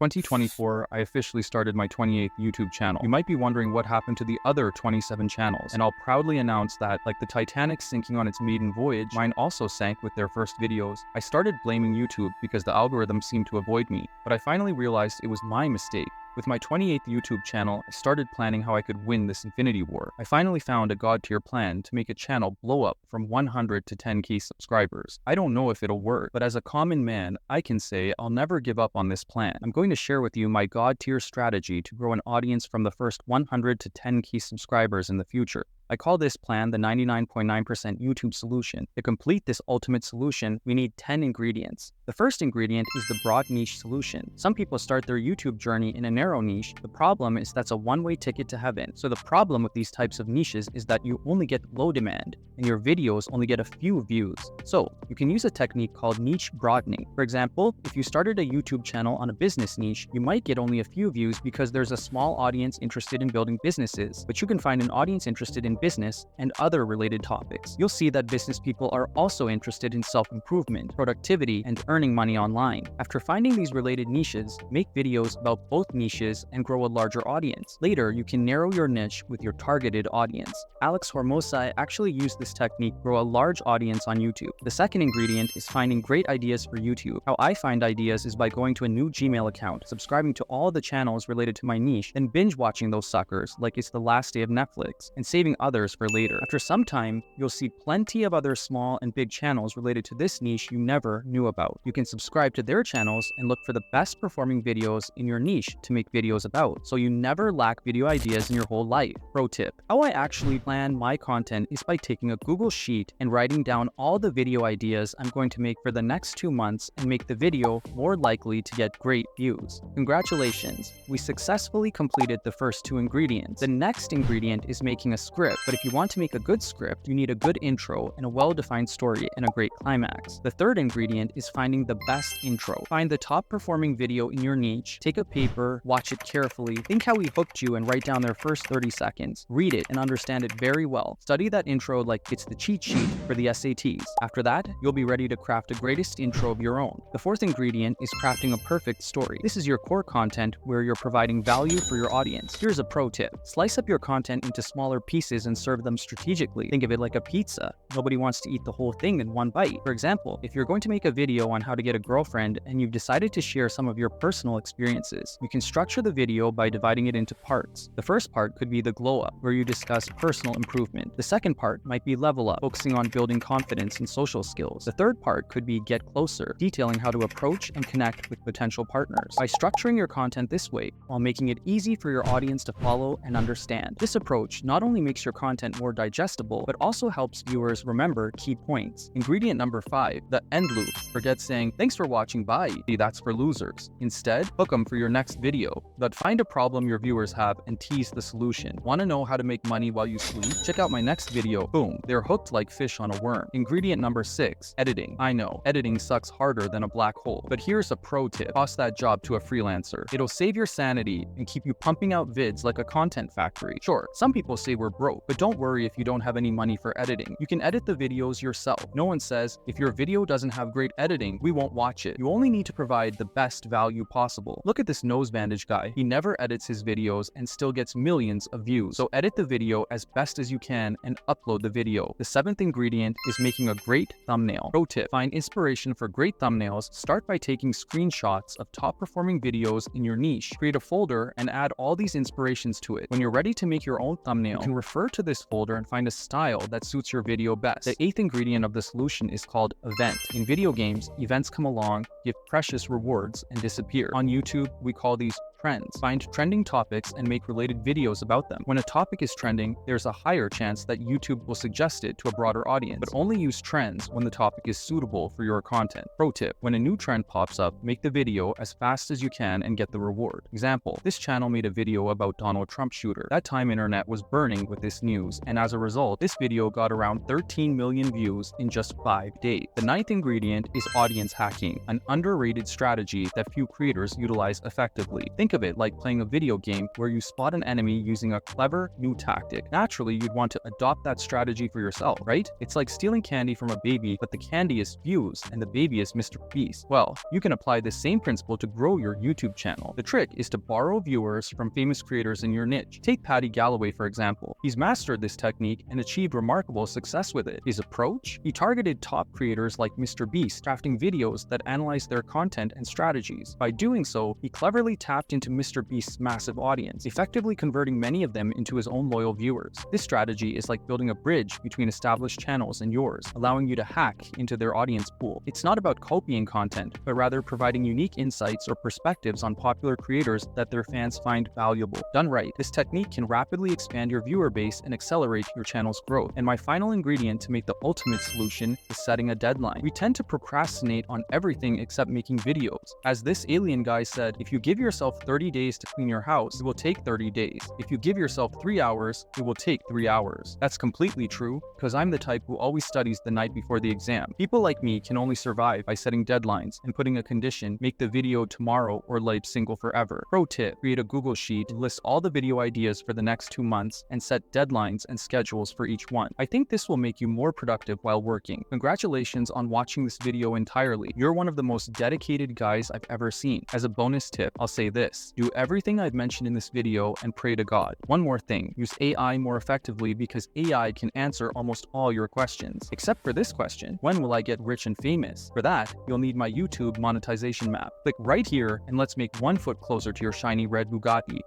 2024, I officially started my 28th YouTube channel. You might be wondering what happened to the other 27 channels, and I'll proudly announce that, like the Titanic sinking on its maiden voyage, mine also sank with their first videos. I started blaming YouTube because the algorithm seemed to avoid me, but I finally realized it was my mistake. With my 28th YouTube channel, I started planning how I could win this infinity war. I finally found a god-tier plan to make a channel blow up from 100 to 10k subscribers. I don't know if it'll work, but as a common man, I can say I'll never give up on this plan. I'm going to share with you my god-tier strategy to grow an audience from the first 100 to 10k subscribers in the future. I call this plan the 99.9% YouTube solution. To complete this ultimate solution, we need 10 ingredients. The first ingredient is the broad niche solution. Some people start their YouTube journey in a narrow niche. The problem is that's a one-way ticket to heaven. So the problem with these types of niches is that you only get low demand and your videos only get a few views. So you can use a technique called niche broadening. For example, if you started a YouTube channel on a business niche, you might get only a few views because there's a small audience interested in building businesses, but you can find an audience interested in business and other related topics. You'll see that business people are also interested in self-improvement, productivity, and earning money online. After finding these related niches, make videos about both niches and grow a larger audience. Later, you can narrow your niche with your targeted audience. Alex Hormosa actually used this technique to grow a large audience on YouTube. The second ingredient is finding great ideas for YouTube. How I find ideas is by going to a new Gmail account, subscribing to all the channels related to my niche, then binge watching those suckers like it's the last day of Netflix, and saving others for later. After some time, you'll see plenty of other small and big channels related to this niche you never knew about. You can subscribe to their channels and look for the best performing videos in your niche to make videos about, so you never lack video ideas in your whole life. Pro tip: how I actually plan my content is by taking a Google Sheet and writing down all the video ideas I'm going to make for the next 2 months and make the video more likely to get great views. Congratulations, we successfully completed the first 2 ingredients. The next ingredient is making a script. But if you want to make a good script, you need a good intro and a well-defined story and a great climax. The third ingredient is finding the best intro. Find the top performing video in your niche, take a paper, watch it carefully, think how he hooked you and write down their first 30 seconds. Read it and understand it very well. Study that intro like it's the cheat sheet for the SATs. After that, you'll be ready to craft a greatest intro of your own. The fourth ingredient is crafting a perfect story. This is your core content where you're providing value for your audience. Here's a pro tip: slice up your content into smaller pieces and serve them strategically. Think of it like a pizza. Nobody wants to eat the whole thing in one bite. For example, if you're going to make a video on how to get a girlfriend and you've decided to share some of your personal experiences, you can structure the video by dividing it into parts. The first part could be the glow up, where you discuss personal improvement. The second part might be level up, focusing on building confidence and social skills. The third part could be get closer, detailing how to approach and connect with potential partners. By structuring your content this way, while making it easy for your audience to follow and understand, this approach not only makes your content more digestible, but also helps viewers remember key points. Ingredient number 5, the end loop. Forget saying, "Thanks for watching, bye." That's for losers. Instead, hook them for your next video. But find a problem your viewers have and tease the solution. Want to know how to make money while you sleep? Check out my next video. Boom, they're hooked like fish on a worm. Ingredient number 6, editing. I know, editing sucks harder than a black hole, but here's a pro tip: toss that job to a freelancer. It'll save your sanity and keep you pumping out vids like a content factory. Sure, some people say we're broke, but don't worry if you don't have any money for editing. You can edit the videos yourself. No one says, if your video doesn't have great editing, we won't watch it. You only need to provide the best value possible. Look at this nose bandage guy. He never edits his videos and still gets millions of views. So edit the video as best as you can and upload the video. The 7th ingredient is making a great thumbnail. Pro tip: find inspiration for great thumbnails. Start by taking screenshots of top performing videos in your niche. Create a folder and add all these inspirations to it. When you're ready to make your own thumbnail, you can refer to this folder and find a style that suits your video best. The 8th ingredient of the solution is called event. In video games, events come along, give precious rewards, and disappear. On YouTube, we call these trends. Find trending topics and make related videos about them. When a topic is trending, there's a higher chance that YouTube will suggest it to a broader audience, but only use trends when the topic is suitable for your content. Pro tip: when a new trend pops up, make the video as fast as you can and get the reward. Example: this channel made a video about Donald Trump shooter. That time internet was burning with this news, and as a result, this video got around 13 million views in just 5 days. The 9th ingredient is audience audience hacking, an underrated strategy that few creators utilize effectively. Think of it like playing a video game where you spot an enemy using a clever new tactic. Naturally, you'd want to adopt that strategy for yourself, right? It's like stealing candy from a baby, but the candy is Fuse and the baby is Mr. Beast. Well, you can apply the same principle to grow your YouTube channel. The trick is to borrow viewers from famous creators in your niche. Take Paddy Galloway, for example. He's mastered this technique and achieved remarkable success with it. His approach? He targeted top creators like Mr. Beast, crafting videos that analyze their content and strategies. By doing so, he cleverly tapped into Mr. Beast's massive audience, effectively converting many of them into his own loyal viewers. This strategy is like building a bridge between established channels and yours, allowing you to hack into their audience pool. It's not about copying content, but rather providing unique insights or perspectives on popular creators that their fans find valuable. Done right, this technique can rapidly expand your viewer base and accelerate your channel's growth. And my final ingredient to make the ultimate solution is setting a deadline. We tend to procrastinate on everything except making videos. As this alien guy said, if you give yourself 30 days to clean your house, it will take 30 days. If you give yourself 3 hours, it will take 3 hours. That's completely true, because I'm the type who always studies the night before the exam. People like me can only survive by setting deadlines and putting a condition, make the video tomorrow or life single forever. Pro tip, create a Google Sheet, list all the video ideas for the next 2 months, and set deadlines and schedules for each one. I think this will make you more productive while working. Congratulations on watching this video entirely. You're one of the most dedicated guys I've ever seen. As a bonus tip, I'll say this: do everything I've mentioned in this video and pray to God. One more thing, use AI more effectively because AI can answer almost all your questions. Except for this question, when will I get rich and famous? For that, you'll need my YouTube monetization map. Click right here and let's make 1 foot closer to your shiny red Bugatti.